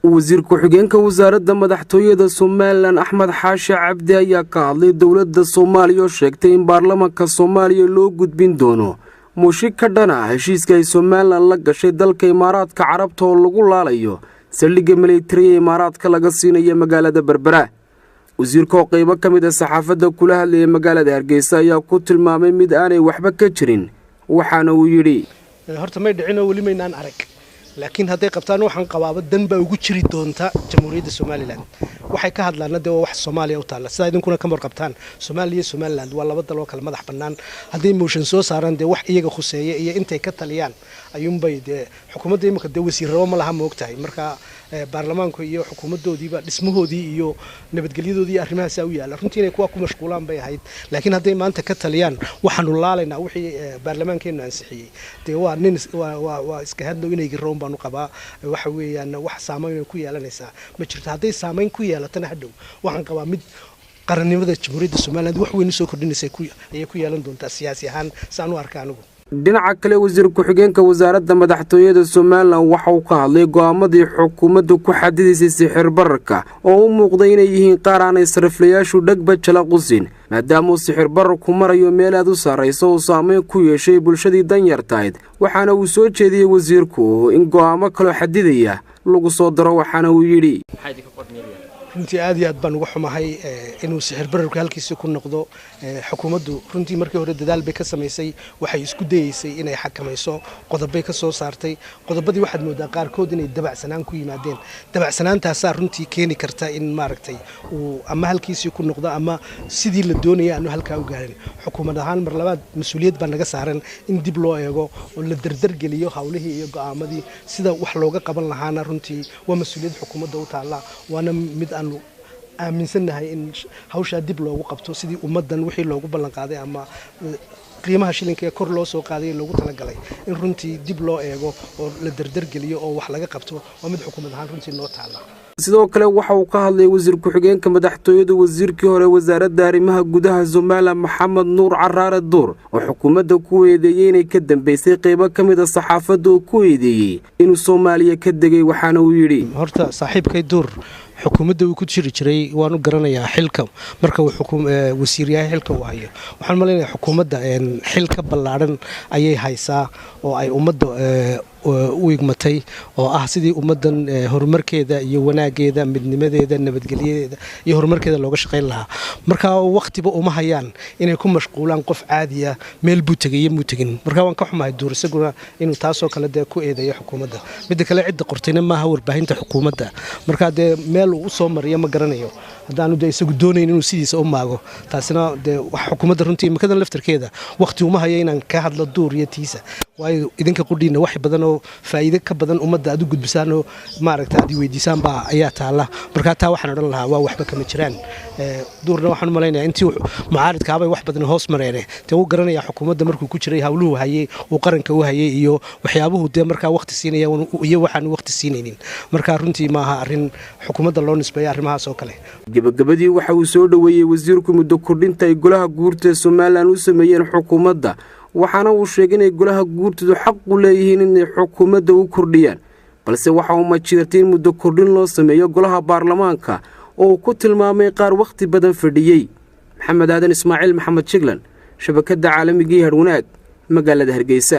وزير ku-xigeenka wasaaradda madaxtooyada Soomaaliland Axmed Xaashi Cabdi ayaa ka hadlay dawladda Soomaaliya oo sheegtay in baarlamaanka Soomaaliya loo gudbin doono mushik ka dhan ah heshiiska ay Soomaaliland la gashay dalka Imaaraadka Carabta oo lagu laalayo saldhigga militariga Imaaraadka laga siinayo magaalada Berbera. wasiirka oo qayb ka mid ah saxaafadda kula hadlay magaalada Hargeysa ayaa ku tilmaamay mid aanay waxba ka jirin waxaana uu yiri horta may dhicino wali maynaan arag laakiin haday qabtaan waxaan qabaaba dan baa ugu jiri doonta jamhuuriyadda Soomaaliland waxay ka hadlaan wax Soomaaliya u taala sida idinkuna ka warqabtaan Soomaaliya Soomaaliland waa laba dal oo kala madax bannaan haday motion soo saaran wax iyaga khuseeyo iyo intay ka taliyaan ayuunbay xukuumadda imika wasiirro ma laha moogtahay marka baarlamaanku iyo xukuumadoodiiba dhismahoodii iyo nabadgelyadoodii arrimahaas u yaala runtii inay kuwa ku mashquulaan bay ahayd laakiin haday maanta ka taliyaan waxaanu laalaynaa wixii baarlamaankeenu ansixiyay waa iska hadlo inay garoon baanu qabaa waxa weeyaan wax saameyn ku yeelanaysa ma jirto haday saameyn ku yeelatana hadhow waxaan qabaa mid qarannimada jamhuuriyadda Soomaaliland wax weyn soo kordhinaysa ay ku yeelan doontaa siyaasi ahaan saan u arkaa anigu dhinaca kale wasiir ku-xigeenka wasaaradda madaxtooyada Soomaaliland waxa uu ka hadlay go'aamadii xukuumaddu ku xadidaysay sixir bararka oo u muuqday inay yihiin qaar aan sariflayaashu dhagba jala qusin maadaama sixir bararku marayo meel aad u sareyso oo saameyn ku yeeshay bulshadii danyartayd waxaana uu soo jeediyay wasiirku in go'aamo kale xadidaya lagu soo daro waxaana uu yiri runtii aad iyo aad baan uga xumahay inuu sixir bararku halkiisa ku noqdo xukuumaddu runtii markii hore dadaal bay ka sameysay waxay isku dayeysay inay xakamayso qodobay ka soo saartay qodobadii waxaad moodaa qaarkood inay dabacsanaan ku yimaadeen dabacsanaantaas runtii keeni karta in maaragtay uu ama halkiisa ku noqdo ama sidii la doonayay aanu halka u gaarin xukuumad ahaan mar labaad mas'uuliyad baa naga saaran in dib loo eego oo la dardar geliyo hawlihii iyo go'aamadii sida wax looga qaban lahaana runtii waa mas'uuliyad xukuumadda u taala waana mid aaminsanahay in hawsha dib loogu qabto sidii ummadan wixii loogu ballan qaaday ama qiimaha shilinka ee kor loo soo qaaday loogu talagalay in runtii dib loo eego oo la dardar geliyo oo wax laga qabto waa mid xukuumad ahaan runtii noo taala sidoo kale waxa uu ka hadlay wasiir ku-xigeenka madaxtooyada wasiirkii hore wasaaradda arrimaha gudaha Soomaaliland Maxamed Nuur Caraare Duur oo xukuumadda ku eedeeyay inay ka dambeysay qayb ka mid ah saxaafadda oo ku eedeeyay inuu Soomaaliya ka degay waxaana uu yiri horta saaxiibkay Duur xukuumadda uu ku jiri jiray waanu garanayaa xilka marka uu wasiiryahay xilka uu hayo waxaan maleynayaa xukuumadda xilka ballaaran ayay haysaa oo ay ummadda u igmatay oo ah sidii ummadan horumarkeeda iyo wanaageeda midnimadeeda nabadgelyadeeda iyo horumarkeeda looga shaqeyn lahaa marka waqtiba uma hayaan inay ku mashquulaan qof caadi ah meel buu tagay iyo mutagin marka waan ka xumahay Duur isaguna inuu taasoo kale ku eedeeyo xukuumadda mid kale cid qortayna maaha warbaahinta xukuumadda marka meel uu soo mariyo ma garanayo hadaan isagu doonayn inuu sidiisa u maago taasina wax xukuumadda runtii imikadan laftarkeeda waqti uma hayo inaan ka hadlo Duur iyo tiisa waayo idinka qudhiina wax badan oo faa'iido ka badan ummadda aad u gudbisaan oo maaragtay aad weydiisaan baa ayaa taala marka taa waxaan oran lahaa waa waxba kama jiraan Duurna waxaan maleynayaa intii mucaaridka abay wax badan hoos mareeyay uu garanayaa xukuumadda markuu ku jiray hawluhu hayay oo qaranka u hayay iyo waxyaabuhu marka waqti siinaya iyo waxaan waqti siinaynin marka runtii maaha arin xukuumadda loo nisbeeyo arrimahaas oo kale gabagabadii waxa uu soo dhaweeyay wasiirku muddo kordhinta ay golaha guurta Soomaaliland u sameeyeen xukuumadda waxaana uu sheegay in golaha guurtu xaq u leeyihiin in xukuumadda u kordhiyaan balse waxa uu ma jirtay muddo kordhin loo sameeyo golaha baarlamaanka oo ku tilmaamay qaar waqti badan fadhiyay maxamed aadan ismaaciil maxamed Jiglan shabakada caalamiga ee Harwanaag magaalada Hargeysa.